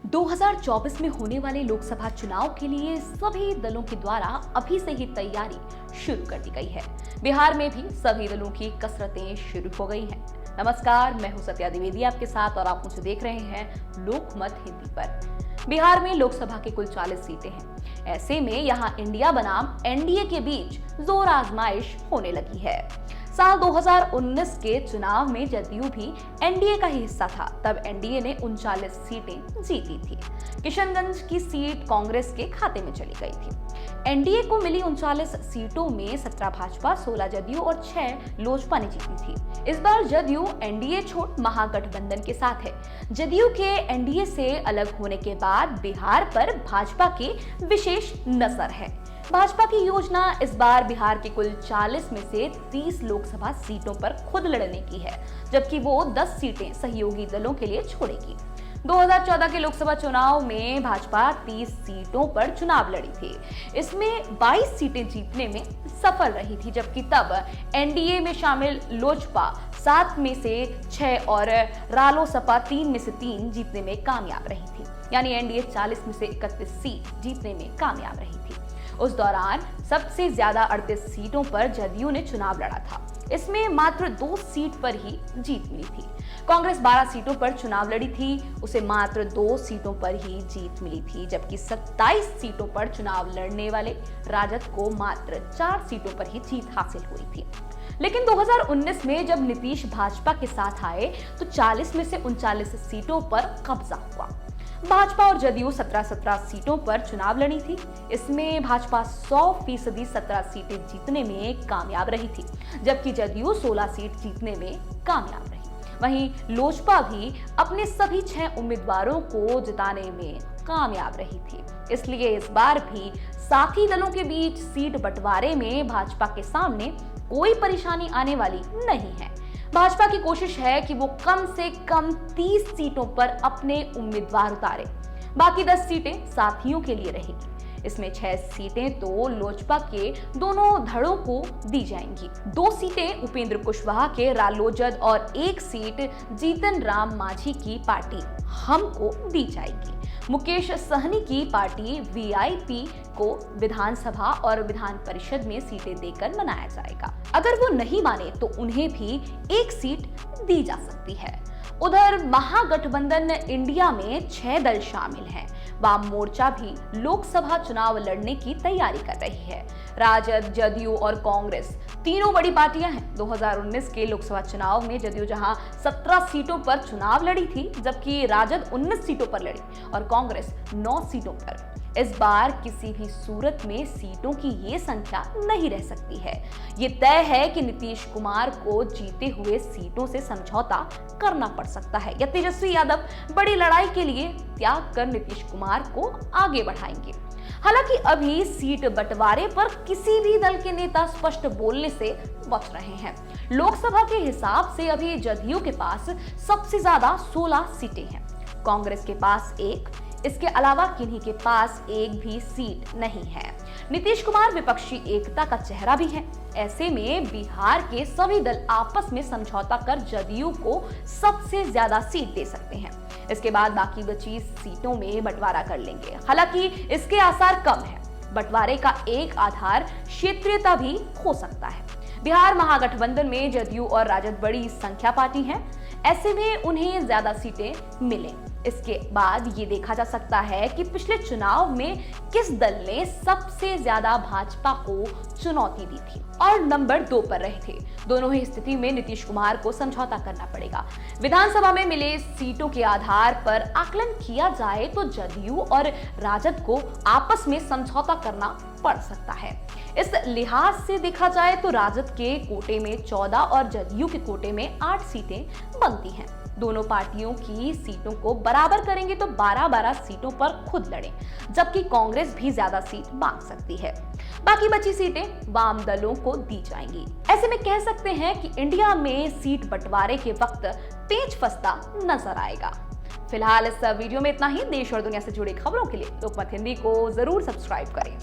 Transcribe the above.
2024 में होने वाले लोकसभा चुनाव के लिए सभी दलों के द्वारा अभी से ही तैयारी शुरू कर दी गई है। बिहार में भी सभी दलों की कसरतें शुरू हो गई हैं। नमस्कार, मैं हूं सत्या द्विवेदी आपके साथ और आप मुझे देख रहे हैं लोकमत हिंदी पर। बिहार में लोकसभा के कुल 40 सीटें हैं। ऐसे में यहां इंडिया बनाम एनडीए के बीच जोर आजमाइश होने लगी है। साल 2019 के चुनाव में जदयू भी एनडीए का ही हिस्सा था। तब एनडीए ने 39 सीटें जीती थी। किशनगंज की सीट कांग्रेस के खाते में चली गई थी। एनडीए को मिली 39 सीटों में 17 भाजपा, 16 जदयू और 6 लोजपा ने जीती थी। इस बार जदयू एनडीए छोड़ महागठबंधन के साथ है। जदयू के एनडीए से अलग होने के बाद बिहार पर भाजपा की विशेष नजर है। भाजपा की योजना इस बार बिहार के कुल 40 में से 30 लोकसभा सीटों पर खुद लड़ने की है, जबकि वो 10 सीटें सहयोगी दलों के लिए छोड़ेगी। 2014 के लोकसभा चुनाव में भाजपा 30 सीटों पर चुनाव लड़ी थी। इसमें 22 सीटें जीतने में सफल रही थी, जबकि तब एनडीए में शामिल लोजपा 7 में से 6 और रालोसपा 3 में से 3 जीतने में कामयाब रही थी। यानी एनडीए 40 में से 31 सीट जीतने में कामयाब रही थी। उस दौरान सबसे ज्यादा 38 सीटों पर जदयू ने चुनाव लड़ा था। इसमें मात्र 2 सीट पर ही जीत मिली थी। कांग्रेस 12 सीटों पर चुनाव लड़ी थी, उसे मात्र 2 सीटों पर ही जीत मिली थी, जबकि 27 सीटों पर चुनाव लड़ने वाले राजद को मात्र 4 सीटों पर ही जीत हासिल हुई थी। लेकिन 2019 में जब नीतीश भाजपा के साथ आए तो 40 में से 39 सीटों पर कब्जा हुआ। भाजपा और जदयू 17 सीटों पर चुनाव लड़ी थी। इसमें भाजपा 100% 17 सीटें जीतने में कामयाब रही थी, जबकि जदयू 16 सीट जीतने में कामयाब रही। वहीं लोजपा भी अपने सभी 6 उम्मीदवारों को जिताने में कामयाब रही थी। इसलिए इस बार भी साथी दलों के बीच सीट बंटवारे में भाजपा के सामने कोई परेशानी आने वाली नहीं है। भाजपा की कोशिश है कि वो कम से कम 30 सीटों पर अपने उम्मीदवार उतारे। बाकी 10 सीटें साथियों के लिए रहेगी। इसमें 6 सीटें तो लोजपा के दोनों धड़ों को दी जाएंगी। 2 सीटें उपेंद्र कुशवाहा के रालोजद और 1 सीट जीतन राम मांझी की पार्टी हम को दी जाएगी। मुकेश सहनी की पार्टी वीआईपी को विधानसभा और विधान परिषद में सीटें देकर मनाया जाएगा। अगर वो नहीं माने तो उन्हें भी 1 सीट दी जा सकती है। उधर महागठबंधन इंडिया में 6 दल शामिल हैं। वाम मोर्चा भी लोकसभा चुनाव लड़ने की तैयारी कर रही है। राजद, जदयू और कांग्रेस तीनों बड़ी पार्टियां हैं। 2019 के लोकसभा चुनाव में जदयू जहां 17 सीटों पर चुनाव लड़ी थी, जबकि राजद 19 सीटों पर लड़ी और कांग्रेस 9 सीटों पर। इस बार किसी भी सूरत में सीटों की ये संख्या नहीं रह सकती है। ये तय है कि नीतीश कुमार को जीते हुए सीटों से समझौता करना पड़ सकता है या तेजस्वी यादव बड़ी लड़ाई के लिए त्याग कर नीतीश कुमार को आगे बढ़ाएंगे। हालांकि अभी सीट बंटवारे पर किसी भी दल के नेता स्पष्ट बोलने से बच रहे हैं। लोकसभा के हिसाब से अभी जदयू के पास सबसे ज्यादा 16 सीटें हैं। कांग्रेस के पास 1, इसके अलावा किन्हीं के पास 1 भी सीट नहीं है। नीतीश कुमार विपक्षी एकता का चेहरा भी है। ऐसे में बिहार के सभी दल आपस में समझौता कर जदयू को सबसे ज्यादा सीट दे सकते हैं। इसके बाद बाकी बची सीटों में बंटवारा कर लेंगे। हालांकि इसके आसार कम है। बंटवारे का एक आधार क्षेत्रीयता भी हो सकता है। बिहार महागठबंधन में जदयू और राजद बड़ी संख्या पार्टी हैं। ऐसे में उन्हें ज्यादा सीटें मिलें। इसके बाद ये देखा जा सकता है कि पिछले चुनाव में किस दल ने सबसे ज्यादा भाजपा को चुनौती दी थी और नंबर 2 पर रहे थे। दोनों ही स्थिति में नीतीश कुमार को समझौता करना पड़ेगा। विधानसभा में मिले सीटों के आधार पर आकलन किया जाए तो जदयू और राजद को आपस में समझौता करना पड़ सकता है। इस लिहाज से देखा जाए तो राजद के कोटे में 14 और जदयू के कोटे में 8 सीटें बनती हैं। दोनों पार्टियों की सीटों को बराबर करेंगे तो 12-12 सीटों पर खुद लड़ें, जबकि कांग्रेस भी ज्यादा सीट मांग सकती है। बाकी बची सीटें वाम दलों को दी जाएंगी। ऐसे में कह सकते हैं कि इंडिया में सीट बंटवारे के वक्त पेच फंसता नजर आएगा। फिलहाल इस वीडियो में इतना ही। देश और दुनिया से जुड़ी खबरों के लिए लोकमत हिंदी को जरूर सब्सक्राइब करें।